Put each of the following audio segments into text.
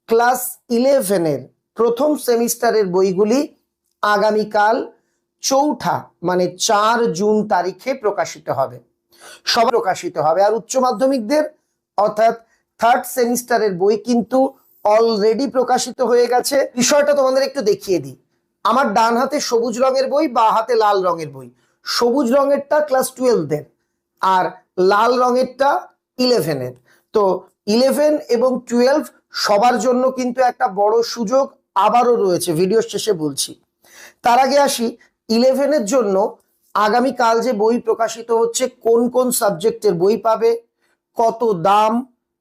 Class 11-এর প্রথম সেমিস্টারের বইগুলি আগামীকাল 4 মানে 4 জুন তারিখে প্রকাশিত হবে, সব প্রকাশিত হবে। আর উচ্চ মাধ্যমিকদের অর্থাৎ থার্ড সেমিস্টারের বই কিন্তু অলরেডি প্রকাশিত হয়ে গেছে। বিষয়টা তোমাদের একটু দেখিয়ে দিই। আমার ডান হাতে সবুজ রঙের বই, বা হাতে লাল রঙের বই। সবুজ রঙেরটা ক্লাস 12-এর আর লাল রঙেরটা 11-এর। তো 11 এবং 12 সবার জন্য কিন্তু একটা বড় সুযোগ আবারও রয়েছে, ভিডিও শেষে বলছি। তার আগে আসি 11-এর জন্য আগামীকাল যে বই প্রকাশিত হচ্ছে, কোন কোন সাবজেক্টের বই পাবে, কত দাম,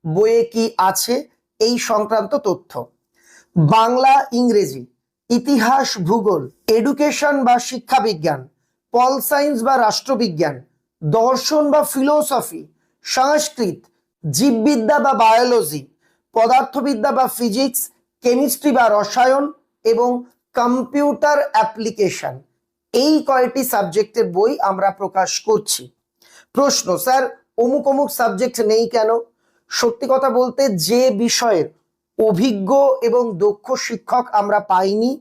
বইয়ে কি আছে, এই সংক্রান্ত তথ্য। বাংলা, ইংরেজি, ইতিহাস, ভূগোল, এডুকেশন বা শিক্ষা বিজ্ঞান, পল সায়েন্স বা রাষ্ট্রবিজ্ঞান, দর্শন বা ফিলোসফি, সংস্কৃত, জীববিদ্যা বা বায়োলজি, পদার্থবিদ্যা বা ফিজিক্স, কেমিস্ট্রি বা রসায়ন এবং কম্পিউটার অ্যাপ্লিকেশন, এই কয়টি সাবজেক্টের বই আমরা প্রকাশ করছি। প্রশ্ন, স্যার অমুক অমুক সাবজেক্ট নেই কেন? সত্যি কথা বলতে, যে বিষয়ের অভিজ্ঞ এবং দক্ষ শিক্ষক আমরা পাইনি,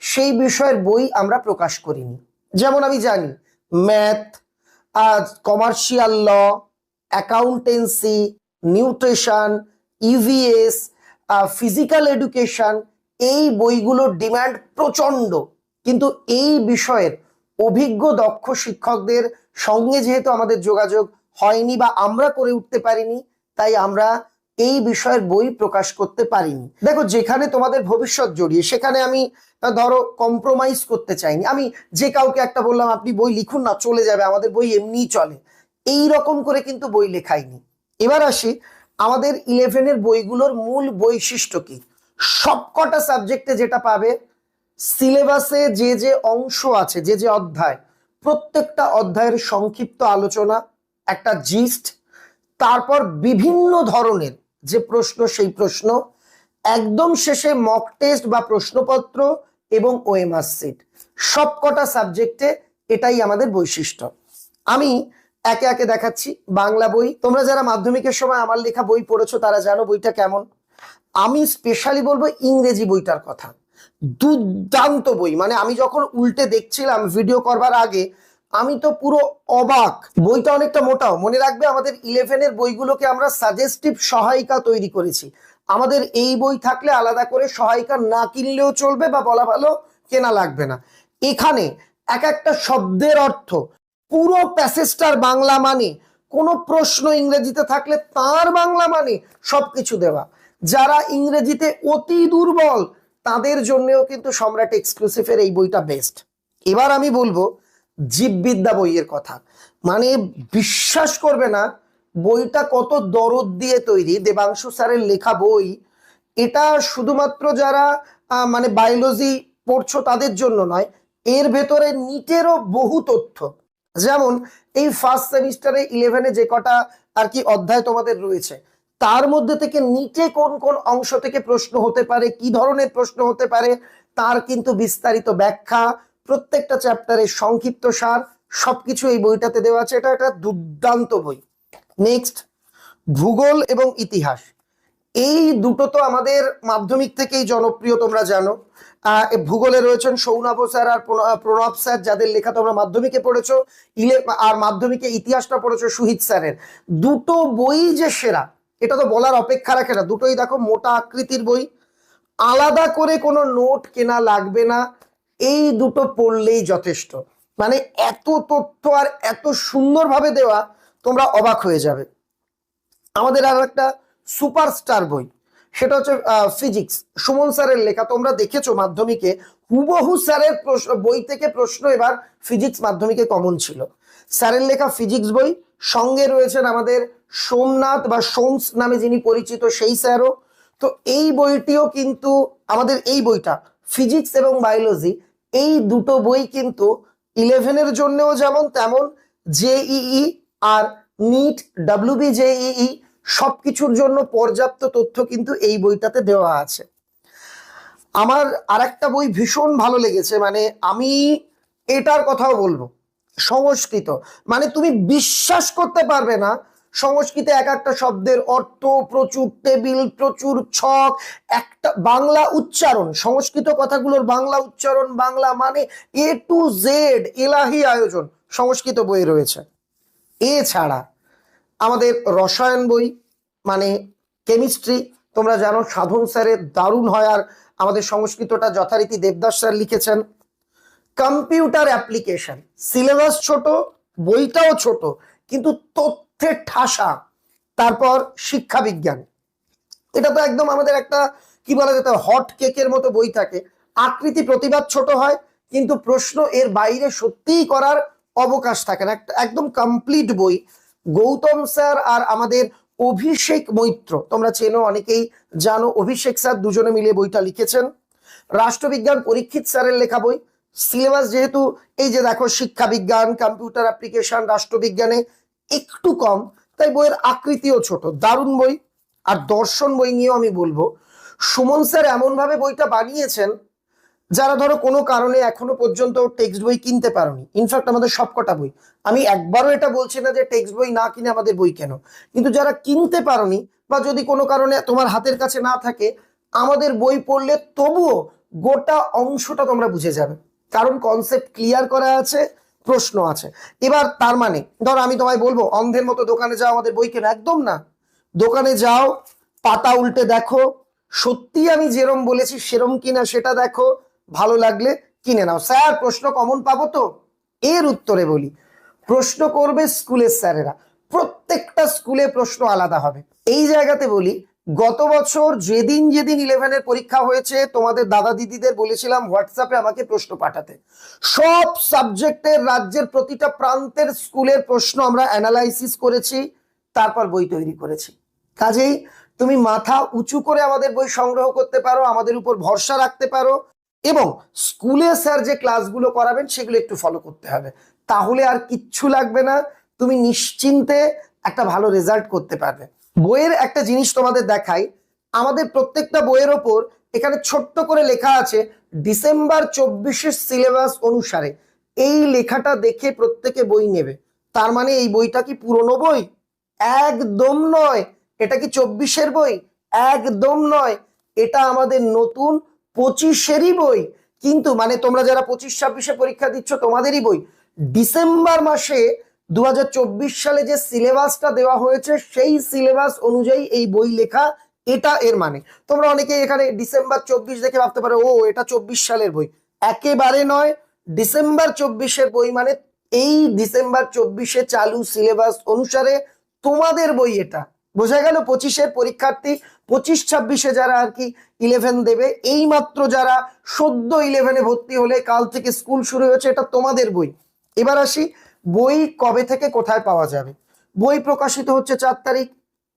সেই বিষয়ের বই আমরা প্রকাশ করিনি। যেমন আমি জানি math, commercial law, accountancy, nutrition, EVS, physical education, এই বইগুলোর ডিমান্ড প্রচন্ড। কিন্তু এই বিষয়ের অভিজ্ঞ দক্ষ শিক্ষকদের সঙ্গে যেহেতু আমাদের যোগাযোগ হয়নি বা আমরা করে উঠতে পারিনি, তাই আমরা এই বিষয়ের বই প্রকাশ করতে পারিনি। দেখো, যেখানে তোমাদের ভবিষ্যৎ জড়িয়ে, সেখানে আমি ধরো কম্প্রোমাইজ করতে চাইনি। আমি যে কাউকে একটা বললাম আপনি বই লিখুন না, চলে যাবে, আমাদের বই এমনিই চলে, এই রকম করে কিন্তু বই লেখাইনি। এবার আসি আমাদের 11-এর বইগুলোর মূল বৈশিষ্ট্য কি। সবকটা সাবজেক্টে যেটা পাবে, সিলেবাসে যে যে অংশ আছে, যে যে অধ্যায়, প্রত্যেকটা অধ্যায়ের সংক্ষিপ্ত আলোচনা, একটা জিস্ট, তারপর বিভিন্ন ধরনের যে প্রশ্ন, সেই প্রশ্ন, একদম শেষে মক টেস্ট বা প্রশ্নপত্র এবং ওএমআর সিট। সবকটা সাবজেক্টে এটাই আমাদের বৈশিষ্ট্য। আমি একে একে দেখাচ্ছি। বাংলা বই, তোমরা যারা মাধ্যমিকের সময় আমার লেখা বই পড়েছো তারা জানো বইটা কেমন। আমি স্পেশালি বলবো ইংরেজি বইটার কথা। দুর্দান্ত বই, মানে আমি যখন উল্টে দেখছিলাম ভিডিও করবার আগে, আমি তো পুরো অবাক। বইটা অনেকটা মোটাও। মনে রাখবে, আমাদের 11-এর বইগুলোকে আমরা সাজেস্টিভ সহায়িকা তৈরি করেছি। আমাদের এই বই থাকলে আলাদা করে সহায়িকা না কিনলেও চলবে, বা বলা ভালো কেনা লাগবে না। এখানে এক একটা শব্দের অর্থ, পুরো প্যাসেজটার বাংলা মানে, কোনো প্রশ্ন ইংরেজিতে থাকলে তার বাংলা মানে, সবকিছু দেওয়া। যারা ইংরেজিতে অতি দুর্বল তাদের জন্যও কিন্তু সম্রাট এক্সক্লুসিভের এই বইটা বেস্ট। এবার আমি বলবো জীববিদ্যা বইয়ের কথা। মানে বিশ্বাস করবে না, বইটা কত দরদ দিয়ে তৈরি। দেবাংশু স্যারের লেখা বই। এটা শুধুমাত্র যারা মানে বায়োলজি পড়ছো তাদের জন্য নয়, এর ভেতরে নিটেরও বহু তথ্য। যেমন এই ফার্স্ট সেমিস্টারে 11-এ যে কটা আর কি অধ্যায় তোমাদের রয়েছে, তার মধ্যে থেকে নিচে কোন কোন অংশ থেকে প্রশ্ন হতে পারে, কি ধরনের প্রশ্ন হতে পারে, তার কিন্তু বিস্তারিত ব্যাখ্যা, প্রত্যেকটা চ্যাপ্টারের সংক্ষিপ্ত সার, সবকিছু এই বইটাতে দেওয়া আছে। এটা একটা দুর্দান্ত বই। নেক্সট, ভূগোল এবং ইতিহাস। এই দুটো তো আমাদের মাধ্যমিক থেকেই জনপ্রিয়, তোমরা জানো। ভূগোলে রয়েছেন সৌনভ স্যার আর প্রণব স্যার, যাদের লেখা তোমরা মাধ্যমিকে পড়েছো। আর মাধ্যমিকে ইতিহাসটা পড়েছো সুহিত স্যারের। দুটো বই যে সেরা, এটা তো বলার অপেক্ষা রাখে না। দুটোই দেখো মোটা আকৃতির বই, আলাদা করে কোনো নোট কেনা লাগবে না, এই দুটো পড়লেই যথেষ্ট। মানে এত তথ্য আর এত সুন্দরভাবে দেওয়া, তোমরা অবাক হয়ে যাবে। আমাদের আর একটা সুপারস্টার বই, সেটা হচ্ছে ফিজিক্স, সুমন স্যারের লেখা। তোমরা দেখেছো মাধ্যমিকে হুবহু স্যারের বই থেকে প্রশ্ন এবার ফিজিক্স মাধ্যমিকে কমন ছিল। স্যারের লেখা ফিজিক্স বই, সঙ্গে রয়েছেন আমাদের সোমনাথ বা সোমস নামে যিনি পরিচিত, সেই স্যারও। তো এই বইটিও কিন্তু আমাদের, এই বইটা ফিজিক্স এবং বায়োলজি, এই দুটো বই কিন্তু 11-এর জন্যও যেমন তেমন, জেইই আর নিট, WBJEE সবকিছুর জন্য পর্যাপ্ত তথ্য কিন্তু এই বইটাতে দেওয়া আছে। আমার আরেকটা বই ভীষণ ভালো লেগেছে, মানে আমি এটার কথাও বলবো, সংস্কৃত। মানে তুমি বিশ্বাস করতে পারবে না, সংস্কৃতে এক একটা শব্দের অর্থ, প্রচুর টেবিল, প্রচুর ছক, একটা বাংলা উচ্চারণ, সংস্কৃত কথাগুলোর বাংলা উচ্চারণ, বাংলা মানে এ টু জেড এলাহি আয়োজন সংস্কৃত বইয়ে রয়েছে। এছাড়া আমাদের রসায়ন বই মানে কেমিস্ট্রি, তোমরা জানো সাধন স্যারের দারুণ হয়, আর আমাদের সংস্কৃতটা যথারীতি দেবদাস স্যার লিখেছেন। কম্পিউটার অ্যাপ্লিকেশন, সিলেবাস ছোট, বইটাও ছোট, কিন্তু তথ্যের ঠাসা। তারপর শিক্ষা বিজ্ঞান, এটা তো একদম আমাদের একটা কি বলা যেত হট কেকের মতো বই থাকে, আকৃতি প্রতিবাদ ছোট হয় কিন্তু প্রশ্ন এর বাইরে সত্যিই করার অবকাশ থাকে না, একদম কমপ্লিট বই। গৌতম স্যার আর আমাদের অভিষেক মৈত্র, তোমরা চেনো অনেকেই জানো, অভিষেক স্যার দুজনে মিলে বইটা লিখেছেন। রাষ্ট্রবিজ্ঞান পরীক্ষিত স্যারের লেখা বই। সিলেবাস যেহেতু এই যে দেখো শিক্ষা বিজ্ঞান, কম্পিউটার অ্যাপ্লিকেশন, রাষ্ট্রবিজ্ঞানে একটু কম, তাই বইয়ের আকৃতিও ছোট, দারুণ বই। আর দর্শন বই নিয়েও আমি বলবো, সুমন স্যার এমন ভাবে বইটা বানিয়েছেন, যারা ধরো কোনো কারণে এখনো পর্যন্ত টেক্সট বই কিনতে পারোনি, ইনফ্যাক্ট আমাদের সবকটা বই, আমি একবারও এটা বলছি না যে টেক্সট বই না কিনে আমাদের বই কেন, কিন্তু যারা কিনতে পারোনি বা যদি কোনো কারণে তোমার হাতের কাছে না থাকে, আমাদের বই পড়লে তবুও গোটা অংশটা তোমরা বুঝে যাবে, কারণ কনসেপ্ট ক্লিয়ার করা আছে, প্রশ্ন আছে। এবার তার মানে ধরো আমি তোমায় বলবো অন্ধের মতো দোকানে যাও আমাদের বই কেন, একদম না। দোকানে যাও, পাতা উল্টে দেখো, সত্যি আমি যেরম বলেছি সেরম কিনা সেটা দেখো, ভালো লাগলে কিনে নাও। স্যার প্রশ্ন কমন পাবো তো? এর উত্তরে বলি, প্রশ্ন করবে স্কুলের স্যারেরা, প্রত্যেকটা স্কুলে প্রশ্ন আলাদা হবে। এই জায়গাতে বলি, গত বছর যেদিন যেদিন 11-এর পরীক্ষা হয়েছে তোমাদের দাদা দিদিদের বলেছিলাম হোয়াটসঅ্যাপে আমাকে প্রশ্ন পাঠাতে, সব সাবজেক্টের রাজ্যের প্রতিটা প্রান্তের স্কুলের প্রশ্ন আমরা অ্যানালাইসিস করেছি, তারপর বই তৈরি করেছি। কাজেই তুমি মাথা উঁচু করে আমাদের বই সংগ্রহ করতে পারো, আমাদের উপর ভরসা রাখতে পারো, এবং স্কুলে স্যার যে ক্লাসগুলো করাবেন সেগুলো একটু ফলো করতে হবে, তাহলে আর কিচ্ছু লাগবে না, তুমি নিশ্চিন্তে একটা ভালো রেজাল্ট করতে পারবে। বইয়ের একটা জিনিস তোমাদের দেখাই, আমাদের প্রত্যেকটা বইয়ের ওপর এখানে ছোট্ট করে লেখা আছে ডিসেম্বর 24-এর সিলেবাস অনুসারে। এই লেখাটা দেখে প্রত্যেকে বই নেবে, তার মানে এই বইটা কি পুরনো বই? একদম নয়। এটা কি 24-এর বই? একদম নয়। এটা আমাদের নতুন 25-এরই বই, কিন্তু মানে তোমরা যারা 25-26-এ পরীক্ষা দিচ্ছ তোমাদেরই বই। ডিসেম্বর মাসে 2024 সালে যে সিলেবাসটা দেওয়া হয়েছে সেই সিলেবাস অনুযায়ী এই বই লেখা, এটা এর মানে। তোমরা অনেকে এখানে ডিসেম্বর 24 দেখে ভাবতে পারো ও এটা 24 সালের বই, একেবারে নয়। ডিসেম্বর 24-এর বই মানে এই ডিসেম্বর 24-এ চালু সিলেবাস অনুসারে তোমাদের বই এটা, বোঝা গেল? 25-এর পরীক্ষার্থী 25-26-এ যারা আর কি 11 দেবে, এই মাত্র যারা সদ্য 11-এ ভর্তি হলে কাল থেকে স্কুল শুরু হয়েছে, এটা তোমাদের বই। এবার আসি বই কবে থেকে কোথায় পাওয়া যাবে। বই প্রকাশিত হচ্ছে 4 তারিখ,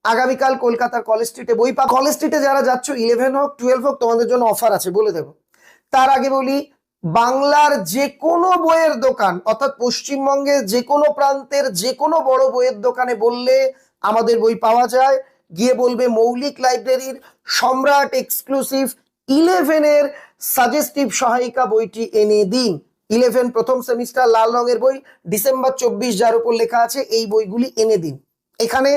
আগামীকাল কলকাতার কলেজ স্ট্রিটে বই পাবে। কলেজ স্ট্রিটে যারা যাচ্ছ 11 হোক 12 হোক, তোমাদের জন্য অফার আছে বলে দেবো। তার আগে বলি, বাংলার যে কোনো বইয়ের দোকান অর্থাৎ পশ্চিমবঙ্গের যে কোনো প্রান্তের যে কোনো বড় বইয়ের দোকানে বললে আমাদের বই পাওয়া যায়, গিয়ে বলবে মৌলিক লাইব্রেরির সম্রাট এক্সক্লুসিভ 11-এর সাজেস্টিভ সহায়িকা বইটি এনে দিন। 11 প্রথম সেমিস্টার লাল রঙের বই, ডিসেম্বর 24 যার উপর লেখা আছে, এই বইগুলি এনে দিন। এখানে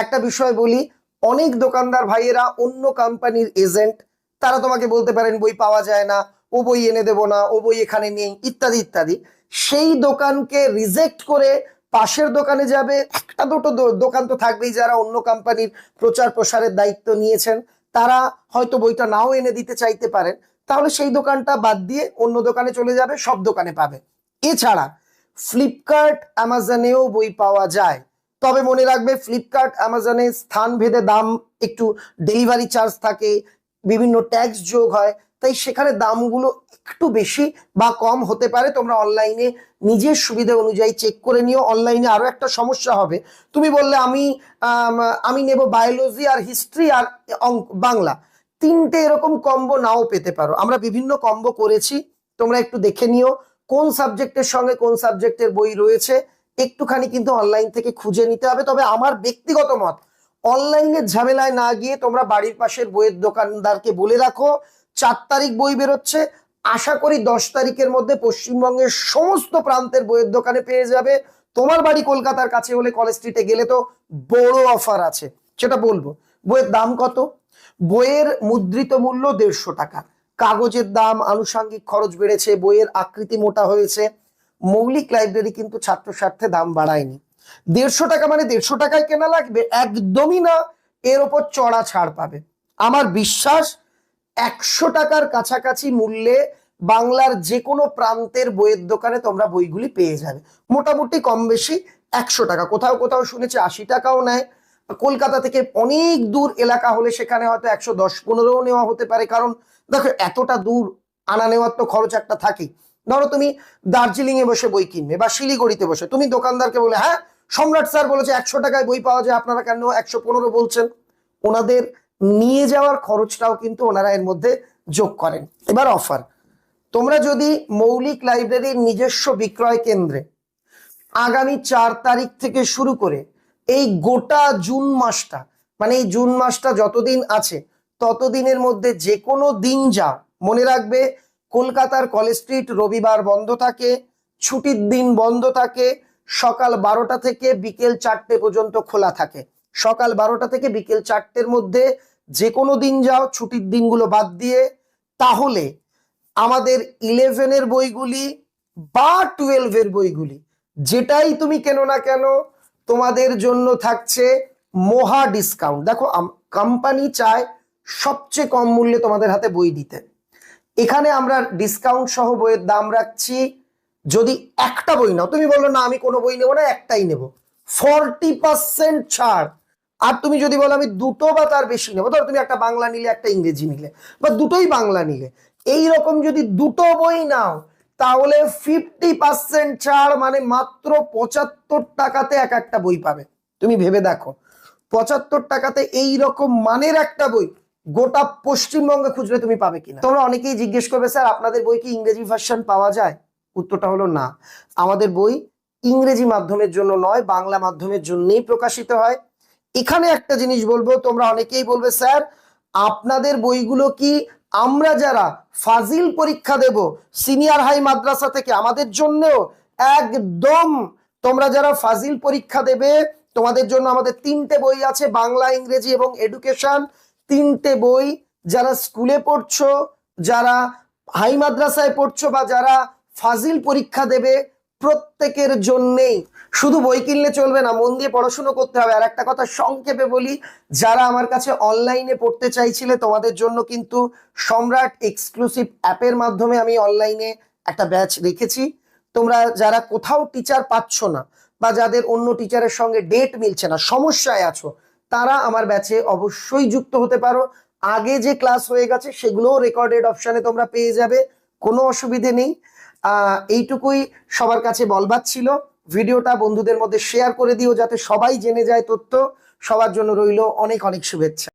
একটা বিষয় বলি, অনেক দোকানদার ভাইয়েরা অন্য কোম্পানির এজেন্ট, তারা তোমাকে বলতে পারেন বই পাওয়া যায় না, ও বই এনে দেবো না, ও বই এখানে নেই, ইত্যাদি ইত্যাদি। সেই দোকানকে রিজেক্ট করে পাশের দোকানে যাবে, একটা দুটো দোকান তো থাকবেই যারা অন্য কোম্পানির প্রচার প্রসারের দায়িত্ব নিয়েছেন, তারা হয়তো বইটা নাও এনে দিতে চাইতে পারেন, তাহলে সেই দোকানটা বাদ দিয়ে অন্য দোকানে চলে যাবে, সব দোকানে পাবে। এছাড়া ফ্লিপকার্ট অ্যামাজনেও বই পাওয়া যায়, তবে মনে রাখবে ফ্লিপকার্ট অ্যামাজনে স্থান ভেদে দাম, একটু ডেলিভারি চার্জ থাকে, বিভিন্ন ট্যাক্স যোগ হয়, তাই সেখানে দামগুলো একটু বেশি বা কম হতে পারে। তোমরা অনলাইনে নিজের সুবিধা অনুযায়ী চেক করে নিও। অনলাইনে আরো একটা সমস্যা হবে, তুমি বললে আমি নেব বায়োলজি আর হিস্ট্রি আর বাংলা, তিনটে এরকম কম্বো নাও পেতে পারো, আমরা বিভিন্ন কম্বো করেছি, তোমরা একটু দেখে নিও কোন সাবজেক্টের সঙ্গে কোন সাবজেক্টের বই রয়েছে, একটুখানি কিন্তু অনলাইন থেকে খুঁজে নিতে হবে। তবে আমার ব্যক্তিগত মত, অনলাইনের ঝামেলায় না গিয়ে তোমরা বাড়ির পাশের বইয়ের দোকানদারকে বলে রাখো 4 তারিখ বই বেরোচ্ছে, আশা করি 10 তারিখের মধ্যে পশ্চিমবঙ্গের সমস্ত প্রান্তের বইয়ের দোকানে পেয়ে যাবে, তোমার বাড়ি কলকাতার কাছে হলে কলেজ স্ট্রিটে গেলে তো বড় অফার আছে, সেটা বলবো। বইয়ের দাম কত? বইয়ের মুদ্রিত মূল্য 150 টাকা। কাগজের দাম, আনুষঙ্গিক খরচ বেড়েছে, বইয়ের আকৃতি মোটা হয়েছে, মৌলিক লাইব্রেরি কিন্তু ছাত্র স্বার্থে দাম বাড়ায়নি। 150 টাকা মানে 150 টাকায় কেনা লাগবে? একদমই না, এর ওপর চড়া ছাড় পাবে। আমার বিশ্বাস 100 টাকার কাছাকাছি মূল্যে বাংলার যে কোনো প্রান্তের বইয়ের দোকানে তোমরা বইগুলি পেয়ে যাবে, মোটামুটি কম বেশি 100 টাকা। কোথাও কোথাও শুনেছি 80 টাকাও নেয়। কলকাতা থেকে অনেক দূর এলাকা হলে সেখানে হয়তো 110-15ও নেওয়া হতে পারে, কারণ দেখো এতটা দূর আনা নেওয়ার তো খরচ একটা থাকেই। ধরো তুমি দার্জিলিং এ বসে বই কিনবে বা শিলিগুড়িতে বসে, তুমি দোকানদারকে বলে, হ্যাঁ সম্রাট স্যার বলেছে 100 টাকায় বই পাওয়া যায়, আপনারা কেন 115 বলছেন? ওনাদের নিয়ে যাওয়ার খরচটাও কিন্তু ওনারা এর মধ্যে যোগ করেন। এবার অফার, তোমরা যদি মৌলিক লাইব্রেরির নিজস্ব বিক্রয় কেন্দ্রে আগামী 4 তারিখ থেকে শুরু করে এই গোটা জুন মাসটা, মানে এই জুন মাসটা যতদিন আছে ততদিনের মধ্যে যে কোনো দিন যাও, মনে রাখবে কলকাতার কলেজ স্ট্রিট রবিবার বন্ধ থাকে, ছুটির দিন বন্ধ থাকে, সকাল 12টা থেকে বিকেল 4টে পর্যন্ত খোলা থাকে। সকাল 12টা থেকে বিকেল 4টের মধ্যে যে কোনো দিন যাও, ছুটির দিনগুলো বাদ দিয়ে, তাহলে আমাদের 11-এর বইগুলি বা 12-এর বইগুলি যেটাই তুমি কেনো না কেন তোমাদের জন্য থাকছে মহা ডিসকাউন্ট। দেখো কোম্পানি চায় সবচেয়ে কম মূল্যে তোমাদের হাতে বই দিতে, এখানে আমরা ডিসকাউন্ট সহ বইয়ের দাম রাখছি। যদি একটা বই নাও, তুমি বললো না আমি কোনো বই নেবো না, একটাই নেবো, 40% ছাড়। আর তুমি যদি বলো আমি দুটো বা তার বেশি নেবো, ধরো তুমি একটা বাংলা নিলে একটা ইংরেজি নিলে বা দুটোই বাংলা নিলে, এই রকম যদি দুটো বই নাও তাহলে 50% ছাড়, মানে মাত্র 75 টাকাতে এক একটা বই পাবে। তুমি ভেবে দেখো, 75 টাকাতে এই রকম মানের একটা বই গোটা পশ্চিমবঙ্গে খুঁজলে তুমি পাবে কিনা। তোমরা অনেকেই জিজ্ঞেস করবে স্যার আপনাদের বই কি ইংরেজি ভার্সন পাওয়া যায়? উত্তরটা হলো না, আমাদের বই ইংরেজি মাধ্যমের জন্য নয়, বাংলা মাধ্যমের জন্যই প্রকাশিত হয়। এখানে একটা জিনিস বলবো, তোমরা অনেকেই বলবে স্যার আপনাদের বইগুলো কি আমরা যারা ফাজিল পরীক্ষা দেব সিনিয়র হাই মাদ্রাসা থেকে আমাদের জন্যও? একদম, তোমরা যারা ফাজিল পরীক্ষা দেবে তোমাদের জন্য আমাদের 3টে বই আছে, বাংলা, ইংরেজি এবং এডুকেশন। 3টে বই যারা স্কুলে পড়ছো, যারা হাই মাদ্রাসায় পড়ছো বা যারা ফাজিল পরীক্ষা দেবে প্রত্যেকের জন্যেই। শুধু বই কিনলে চলবে না, মন দিয়ে পড়াশোনা করতে হবে। আর একটা কথা সংক্ষেপে বলি, যারা আমার কাছে অনলাইনে পড়তে চাইছিলে তোমাদের জন্য কিন্তু সম্রাট এক্সক্লুসিভ অ্যাপের মাধ্যমে আমি অনলাইনে একটা ব্যাচ রেখেছি। তোমরা যারা কোথাও টিচার পাচ্ছ না বা যাদের অন্য টিচারের সঙ্গে ডেট মিলছে না, সমস্যায় আছো, তারা আমার ব্যাচে অবশ্যই যুক্ত হতে পারো। আগে যে ক্লাস হয়ে গেছে সেগুলোও রেকর্ডেড অপশনে তোমরা পেয়ে যাবে, কোনো অসুবিধে নেই। এইটুকুই সবার কাছে বলবার ছিল। ভিডিওটা বন্ধুদের মধ্যে শেয়ার করে দিও যাতে সবাই জেনে যায় তথ্য। সবার জন্য রইল অনেক অনেক শুভেচ্ছা।